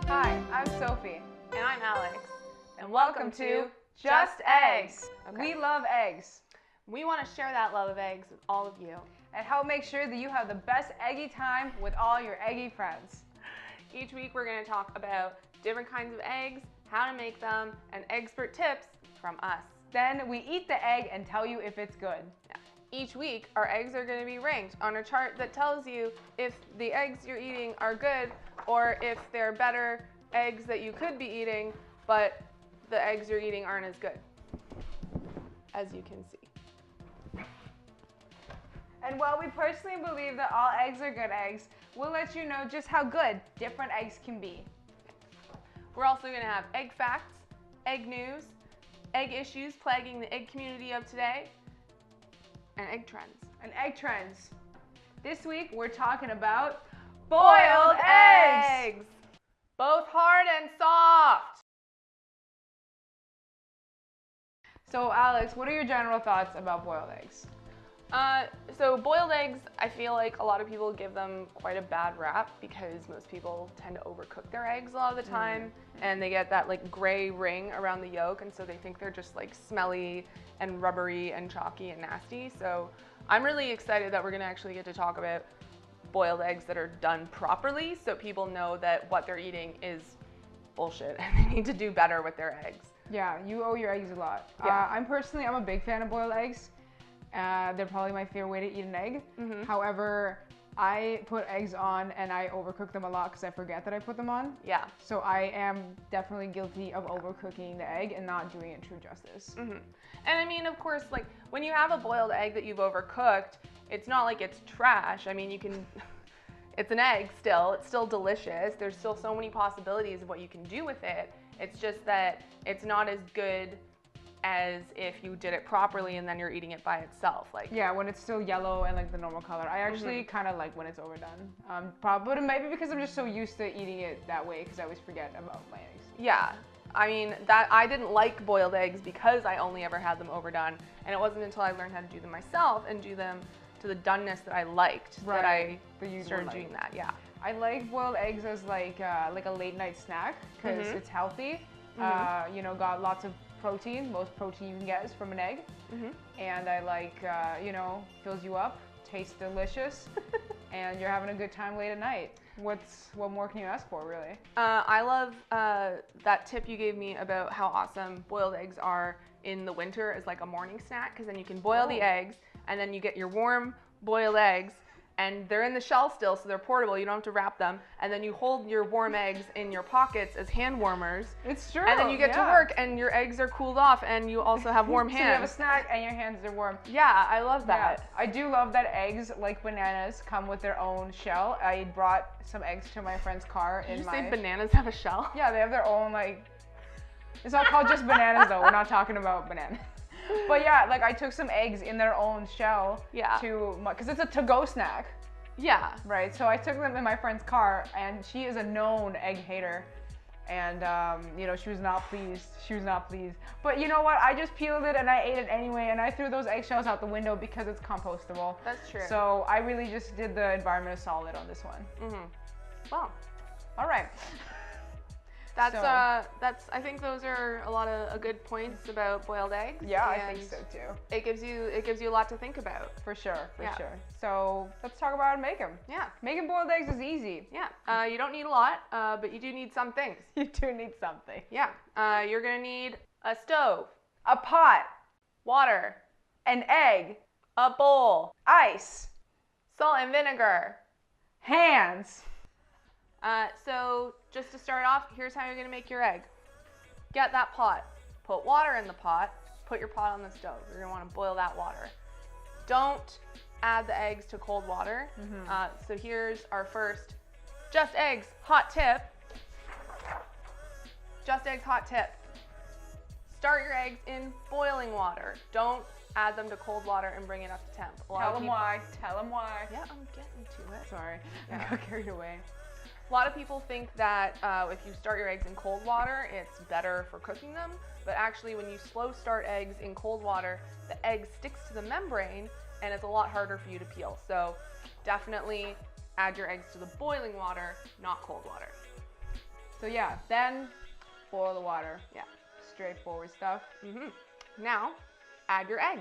Hi, I'm Sophie. And I'm Alex. And welcome to Just Eggs. Okay. We love eggs We want to share that love of eggs with all of you. and help make sure that you have the best eggy time with all your eggy friends. Each week we're going to talk about different kinds of eggs, how to make them, and expert tips from us. Then we eat the egg and tell you if it's good. Each week our eggs are going to be ranked on a chart that tells you if the eggs you're eating are good or if they're better eggs that you could be eating, but the eggs you're eating aren't as good, as you can see. And while we personally believe that all eggs are good eggs, we'll let you know just how good different eggs can be. We're also going to have egg facts, egg news, egg issues plaguing the egg community of today, and egg trends. And egg trends. This week we're talking about boiled eggs. Both hard and soft. So Alex, what are your general thoughts about boiled eggs? So boiled eggs, I feel like a lot of people give them quite a bad rap because most people tend to overcook their eggs a lot of the time, and they get that like gray ring around the yolk, and so they think they're just like smelly and rubbery and chalky and nasty. So I'm really excited that we're gonna actually get to talk about boiled eggs that are done properly, so people know that what they're eating is bullshit and they need to do better with their eggs. Yeah, you owe your eggs a lot. Yeah. I'm a big fan of boiled eggs. They're probably my favorite way to eat an egg. However, I put eggs on and I overcook them a lot because I forget that I put them on. Yeah. So I am definitely guilty of overcooking the egg and not doing it true justice. And I mean, of course, like when you have a boiled egg that you've overcooked, it's not like it's trash. I mean, you can, it's an egg still, it's still delicious. There's still so many possibilities of what you can do with it. It's just that it's not as good as if you did it properly and then you're eating it by itself. Like, yeah, when it's still yellow and like the normal color. I actually kind of like when it's overdone. But it might be because I'm just so used to eating it that way because I always forget about my eggs. yeah. I mean, that I didn't like boiled eggs because I only ever had them overdone, and it wasn't until I learned how to do them myself and do them to the doneness that I liked that I started doing that. Yeah. I like boiled eggs as like a late night snack because it's healthy. You know, got lots of protein. Most protein you can get is from an egg. And I like, you know, fills you up, tastes delicious, and you're having a good time late at night. What more can you ask for, really? I love that tip you gave me about how awesome boiled eggs are in the winter as like a morning snack, because then you can boil the eggs and then you get your warm boiled eggs and they're in the shell still, so they're portable, you don't have to wrap them, and then you hold your warm eggs in your pockets as hand warmers. It's true. And then you get to work and your eggs are cooled off and you also have warm hands. So you have a snack and your hands are warm. Yeah, I love that. Yeah. I do love that eggs, like bananas, come with their own shell. I brought some eggs to my friend's car Did you say bananas have a shell? Yeah, they have their own, like, it's not called just bananas though. We're not talking about bananas. But yeah, like I took some eggs in their own shell because it's a to-go snack. Yeah. Right, so I took them in my friend's car, and she is a known egg hater, and you know, she was not pleased. She was not pleased. But you know what? I just peeled it and I ate it anyway, and I threw those eggshells out the window because it's compostable. That's true. So I really just did the environment a solid on this one. Well, all right. That's I think those are a lot of good points about boiled eggs. Yeah, I think so too. It gives you a lot to think about. For sure, for sure. So let's talk about how to make them. Yeah. Making boiled eggs is easy. Yeah. You don't need a lot, but you do need some things. You do need something. Yeah. You're gonna need a stove, a pot, water, an egg, a bowl, ice, salt and vinegar, hands. So just to start off, here's how you're gonna make your egg. Get that pot, put water in the pot, put your pot on the stove. You're gonna wanna boil that water. Don't add the eggs to cold water. So here's our first just eggs hot tip. Just eggs hot tip. Start your eggs in boiling water. Don't add them to cold water and bring it up to temp. Tell them why. Tell them why. Yeah, I'm getting to it. Sorry, I got carried away. A lot of people think that if you start your eggs in cold water, it's better for cooking them. But actually, when you slow start eggs in cold water, the egg sticks to the membrane and it's a lot harder for you to peel. So definitely add your eggs to the boiling water, not cold water. So yeah, then boil the water. Yeah. Straightforward stuff. Now, add your egg.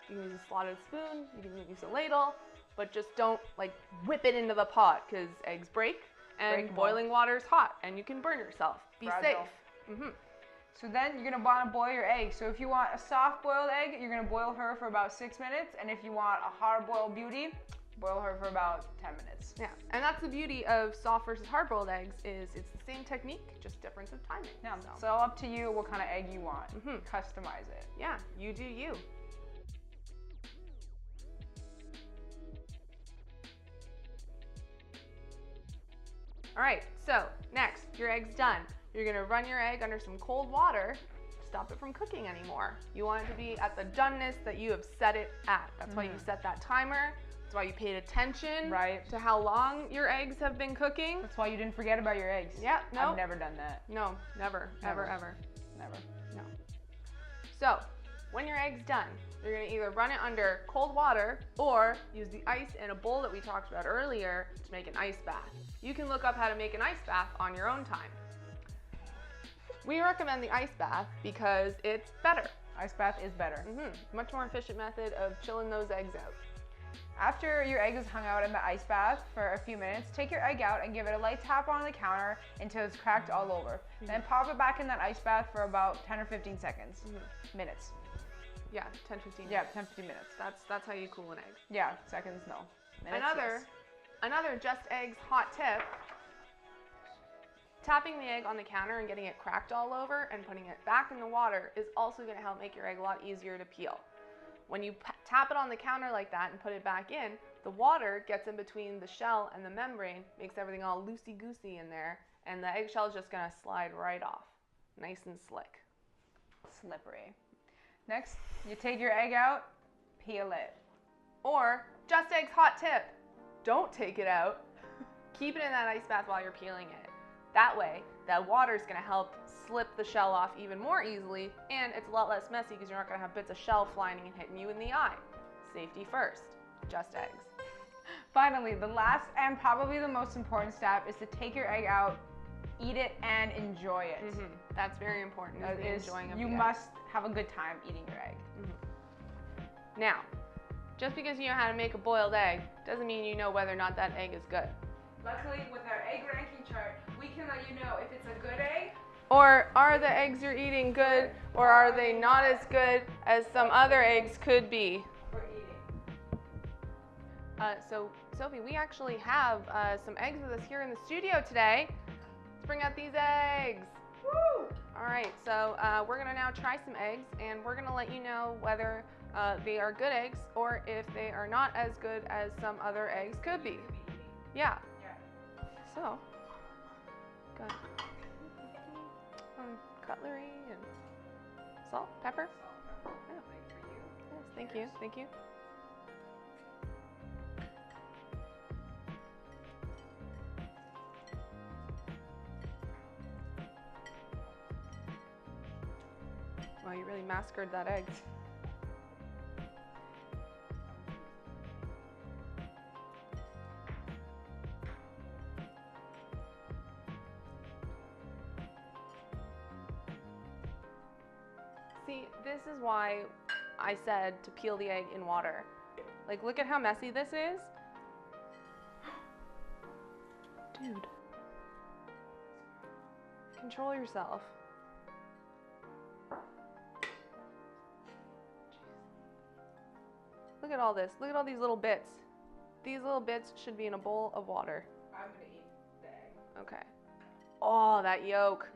You can use a slotted spoon, you can use a ladle, but just don't like whip it into the pot because eggs break and boiling water is hot and you can burn yourself. Be safe. So then you're gonna want to boil your egg. So if you want a soft boiled egg, you're gonna boil her for about 6 minutes, and if you want a hard boiled beauty, boil her for about 10 minutes. Yeah, and that's the beauty of soft versus hard boiled eggs is it's the same technique, just difference of timing. Yeah, so up to you what kind of egg you want. Customize it. Yeah, you do you. All right, so next, your egg's done. You're gonna run your egg under some cold water to stop it from cooking anymore. You want it to be at the doneness that you have set it at. That's why you set that timer. That's why you paid attention to how long your eggs have been cooking. That's why you didn't forget about your eggs. Yeah, no. I've never done that. No, never, ever. Never. No. So, when your egg's done, you're gonna either run it under cold water or use the ice in a bowl that we talked about earlier to make an ice bath. You can look up how to make an ice bath on your own time. We recommend the ice bath because it's better. Ice bath is better. Much more efficient method of chilling those eggs out. After your egg is hung out in the ice bath for a few minutes, take your egg out and give it a light tap on the counter until it's cracked all over. Then pop it back in that ice bath for about 10 or 15 seconds. Minutes. Yeah, 10, 15 minutes. Yeah, 10, 15 minutes. That's how you cool an egg. Yeah, seconds, no. Minutes, Another Just Eggs hot tip. Tapping the egg on the counter and getting it cracked all over and putting it back in the water is also going to help make your egg a lot easier to peel. When you tap it on the counter like that and put it back in, the water gets in between the shell and the membrane, makes everything all loosey-goosey in there, and the eggshell is just going to slide right off. Nice and slick. Slippery. Next, you take your egg out, peel it. Or, Just Eggs hot tip. Don't take it out. Keep it in that ice bath while you're peeling it. That way, that water is going to help slip the shell off even more easily, and it's a lot less messy because you're not going to have bits of shell flying and hitting you in the eye. Safety first. Just Eggs. Finally, the last and probably the most important step is to take your egg out, eat it, and enjoy it. That's very important. You must have a good time eating your egg. Now, just because you know how to make a boiled egg doesn't mean you know whether or not that egg is good. Luckily, with our egg ranking chart, we can let you know if it's a good egg. Or are the eggs you're eating good, or are they not as good as some other eggs could be? For eating. So, Sophie, we actually have some eggs with us here in the studio today. Let's bring out these eggs. Woo! All right, so we're gonna now try some eggs, and we're gonna let you know whether they are good eggs or if they are not as good as some other eggs could be. Yeah. So, got cutlery and salt, pepper. Yeah. Yes, thank you, thank you. Wow, you really massacred that egg. See, this is why I said to peel the egg in water. Like, look at how messy this is. Dude. Control yourself. Look at all this. Look at all these little bits. These little bits should be in a bowl of water. I'm gonna eat the egg. Okay. Oh, that yolk.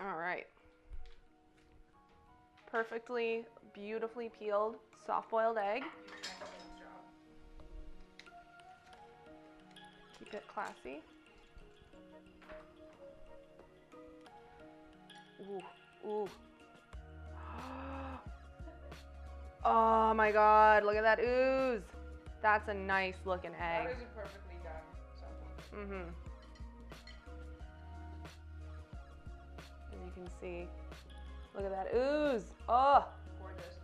All right. Perfectly, beautifully peeled, soft-boiled egg. Keep it classy. Ooh, ooh. Oh my God, look at that ooze. That's a nice looking egg. That is a perfectly done soft-boiled egg. Mm-hmm. As you can see, look at that ooze. Oh, Gorgeous.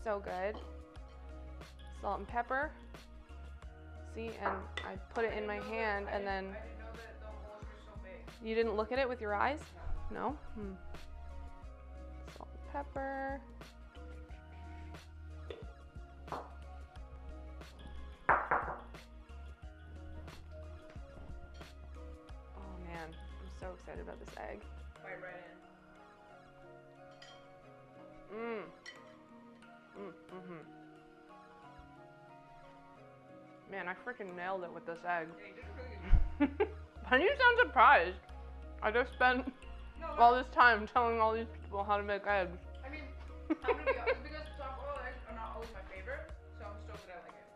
so good. Salt and pepper. See, and I put it in my hand, and then. I didn't know that the holes were so big. You didn't look at it with your eyes? No. No? Salt and pepper. Oh man, I'm so excited about this egg. Bite right in. Mm-hmm. Man, I freaking nailed it with this egg. Yeah, you did really good. Why do you sound surprised? I just spent all this time telling all these people how to make eggs. I mean, I'm gonna be honest, because soft-boiled eggs are not always my favorite, so I'm stoked that I like it.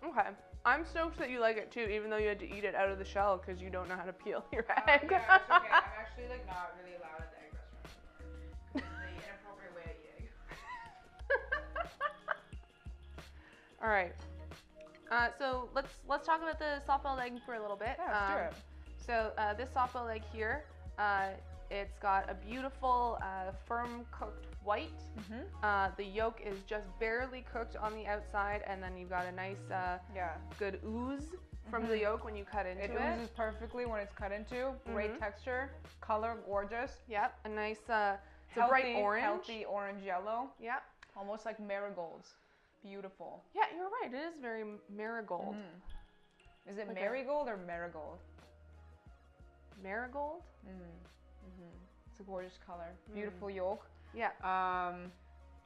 Okay. I'm stoked that you like it too, even though you had to eat it out of the shell because you don't know how to peel your egg. Yeah, it's okay. I'm actually like not really allowed at the egg restaurant anymore. It's the inappropriate way I eat egg. All right. So let's talk about the soft-boiled egg for a little bit. Yeah, let's do it. So this soft-boiled egg here, it's got a beautiful firm cooked white. Mm-hmm. The yolk is just barely cooked on the outside, and then you've got a nice, good ooze from the yolk when you cut into it. It oozes perfectly when it's cut into. Great texture, color gorgeous. Yep, a nice, it's a bright orange. Healthy orange yellow. Yep. Almost like marigolds. Beautiful. Yeah, you're right. It is very marigold. Is it Like marigold or marigold? Marigold? It's a gorgeous color. Beautiful yolk. Yeah.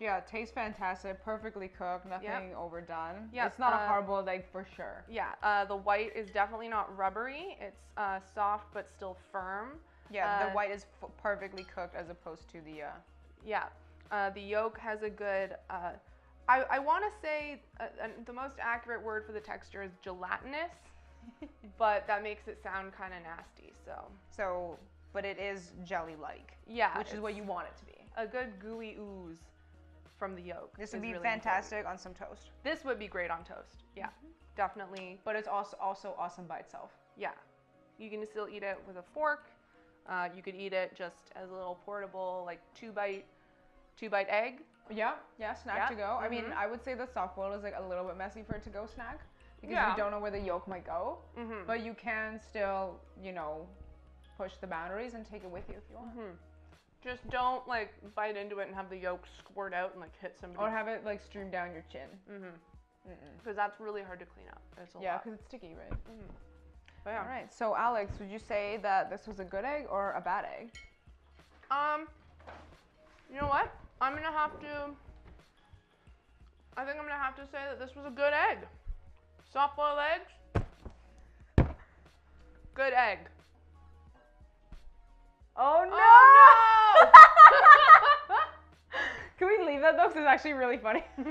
Yeah, it tastes fantastic. Perfectly cooked. Nothing overdone. Yeah. It's not a hard-boiled egg for sure. Yeah. The white is definitely not rubbery. It's soft but still firm. Yeah, the white is perfectly cooked as opposed to the. Yeah. The yolk has a good. I want to say the most accurate word for the texture is gelatinous, but that makes it sound kind of nasty. So, but it is jelly-like. Yeah. Which is what you want it to be. A good gooey ooze from the yolk. This would be really fantastic important. on some toast. This would be great on toast. Yeah, definitely. But it's also awesome by itself. Yeah. You can still eat it with a fork. You could eat it just as a little portable, like two bite egg. Yeah, snack to go. I mean, I would say the soft boiled is like a little bit messy for it to go snack because you don't know where the yolk might go. But you can still, push the boundaries and take it with you if you want. Just don't like bite into it and have the yolk squirt out and like hit somebody. Or have it like stream down your chin. Because that's really hard to clean up. It's a lot. Yeah, because it's sticky, right? But yeah. All right. So Alex, would you say that this was a good egg or a bad egg? You know what? I think I'm gonna have to say that this was a good egg. Soft-boiled eggs. Good egg. Oh no! Oh, no! Can we leave that though? Because it's actually really funny. I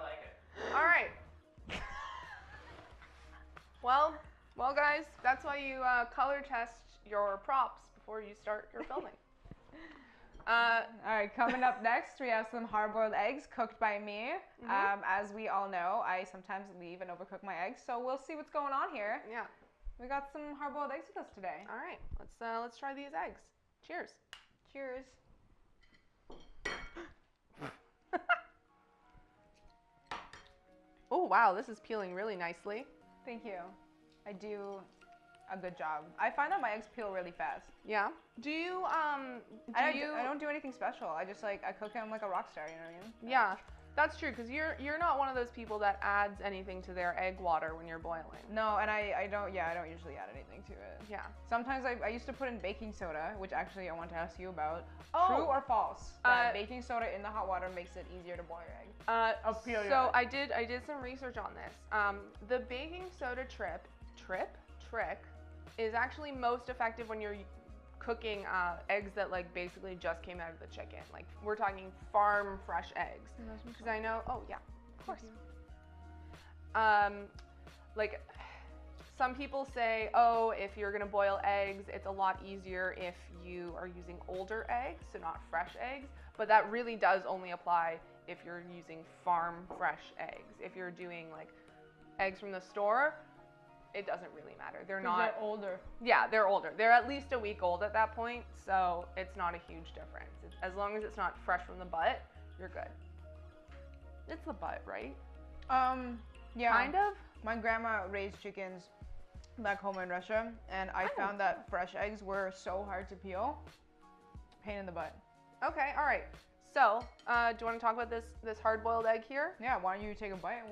like it. All right. Well, guys, that's why you color test your props before you start your filming. All right, coming up next, we have some hard-boiled eggs cooked by me. As we all know, I sometimes leave and overcook my eggs, so we'll see what's going on here. Yeah. We got some hard-boiled eggs with us today. All right, let's try these eggs. Cheers. Cheers. Oh wow, this is peeling really nicely. Thank you. I do a good job. I find that my eggs peel really fast. Yeah. Do you I don't do anything special. I just I cook them like a rock star. You know what I mean? Yeah. That's true, because you're not one of those people that adds anything to their egg water when you're boiling. No, and I don't usually add anything to it. Yeah. Sometimes I used to put in baking soda, which actually I want to ask you about. Oh. True or false? That baking soda in the hot water makes it easier to boil your egg. So I did some research on this. The baking soda trick is actually most effective when you're cooking eggs that basically just came out of the chicken. Like we're talking farm fresh eggs. Because I know, oh yeah, of course. Like some people say, oh, if you're gonna boil eggs, it's a lot easier if you are using older eggs, so not fresh eggs. But that really does only apply if you're using farm fresh eggs. If you're doing like eggs from the store, it doesn't really matter. They're not. They're older. Yeah, they're older. They're at least a week old at that point, so it's not a huge difference. As long as it's not fresh from the butt, you're good. It's the butt, right? Yeah. Kind of. My grandma raised chickens back home in Russia, and I found that fresh eggs were so hard to peel. Pain in the butt. Okay, all right. So, do you want to talk about this hard-boiled egg here? Yeah, why don't you take a bite and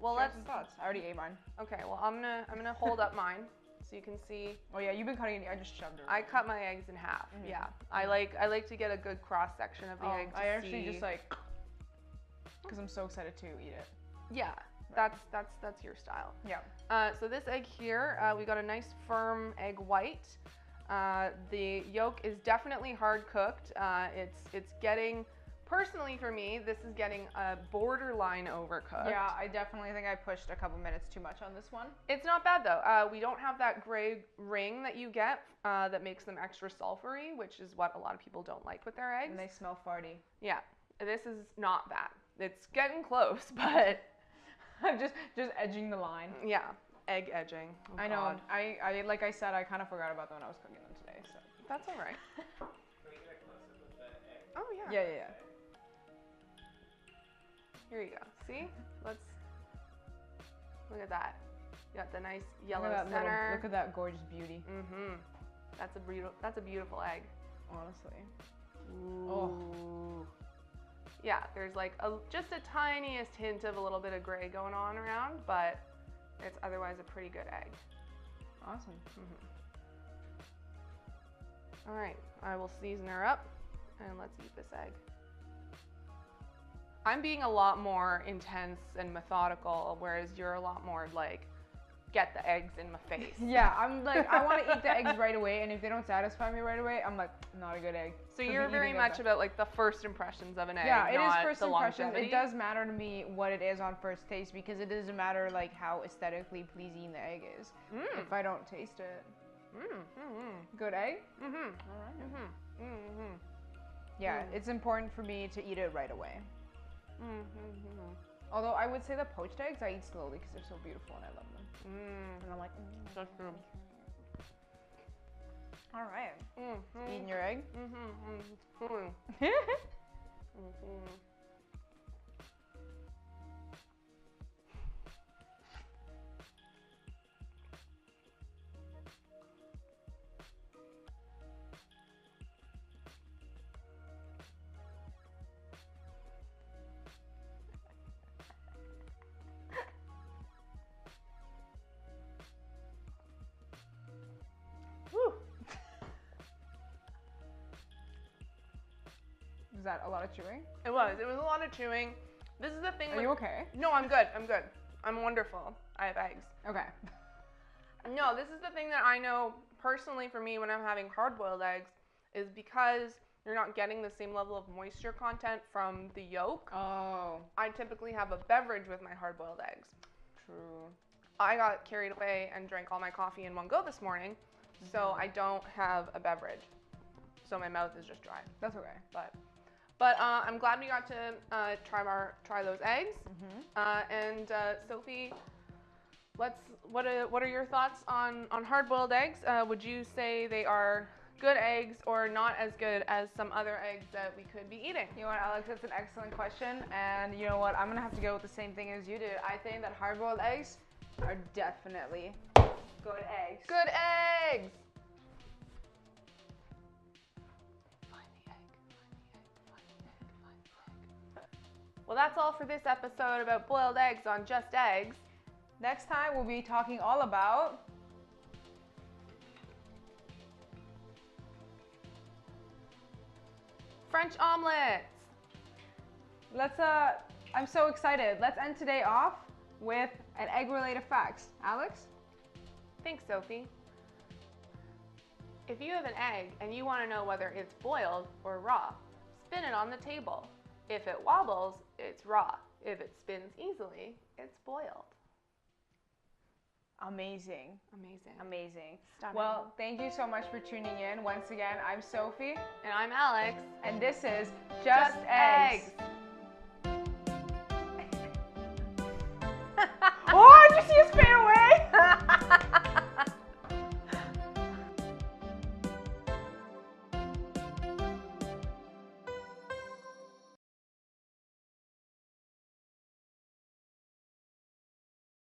we'll share some thoughts. I already ate mine. Okay, well I'm gonna hold up mine so you can see. Oh yeah, you've been cutting it. I just shoved it. I cut my eggs in half. Mm-hmm. Yeah, I like to get a good cross section of the egg. I actually just like, because I'm so excited to eat it. Yeah, that's your style. Yeah. So this egg here, we got a nice firm egg white. The yolk is definitely hard cooked. It's getting, personally for me, this is getting a borderline overcooked. Yeah, I definitely think I pushed a couple minutes too much on this one. It's not bad though. We don't have that gray ring that you get that makes them extra sulfury, which is what a lot of people don't like with their eggs. And they smell farty. Yeah, this is not bad. It's getting close, but I'm just edging the line. yeah, egg edging. Oh, I know. God. I like I said, I kind of forgot about them when I was cooking them today. So That's all right. Can we get a close up of the egg? Oh yeah. yeah. Here you go. See? Let's look at that. You got the nice yellow Look at that center. look at that gorgeous beauty. Mhm. That's a beautiful egg. Honestly. Ooh. Oh. Yeah, there's like just a tiniest hint of a little bit of gray going on around, but it's otherwise a pretty good egg. Awesome. All right, I will season her up and let's eat this egg. I'm being a lot more intense and methodical, whereas you're a lot more like, get the eggs in my face. Yeah, I'm like, I want to eat the eggs right away, and if they don't satisfy me right away, I'm like, not a good egg. So you're very much about like the first impressions of an egg, Yeah, it is not first the impressions. longevity. It does matter to me what it is on first taste, because it doesn't matter like how aesthetically pleasing the egg is if I don't taste it. Good egg? All right. Yeah, it's important for me to eat it right away. Although I would say the poached eggs I eat slowly because they're so beautiful and I love them. And I'm like, That's true. all right. Eating your egg? Was that a lot of chewing? It was a lot of chewing. This is the thing. Are you okay? No, I'm good. I'm wonderful. I have eggs. Okay. No, this is the thing that I know personally for me when I'm having hard-boiled eggs is because you're not getting the same level of moisture content from the yolk. Oh. I typically have a beverage with my hard-boiled eggs. True. I got carried away and drank all my coffee in one go this morning, so I don't have a beverage. So my mouth is just dry. That's okay. But I'm glad we got to try those eggs. And Sophie, what are your thoughts on hard-boiled eggs? Would you say they are good eggs or not as good as some other eggs that we could be eating? You know what, Alex, that's an excellent question. And you know what, I'm gonna have to go with the same thing as you did. I think that hard-boiled eggs are definitely good eggs. Good eggs! Well, that's all for this episode about boiled eggs on Just Eggs. Next time, we'll be talking all about French omelets. I'm so excited. Let's end today off with an egg-related facts. Alex? Thanks, Sophie. If you have an egg and you want to know whether it's boiled or raw, spin it on the table. If it wobbles, it's raw. If it spins easily, it's boiled. Amazing. Amazing. Stunning. Well, thank you so much for tuning in. Once again, I'm Sophie. And I'm Alex. And this is Just Eggs.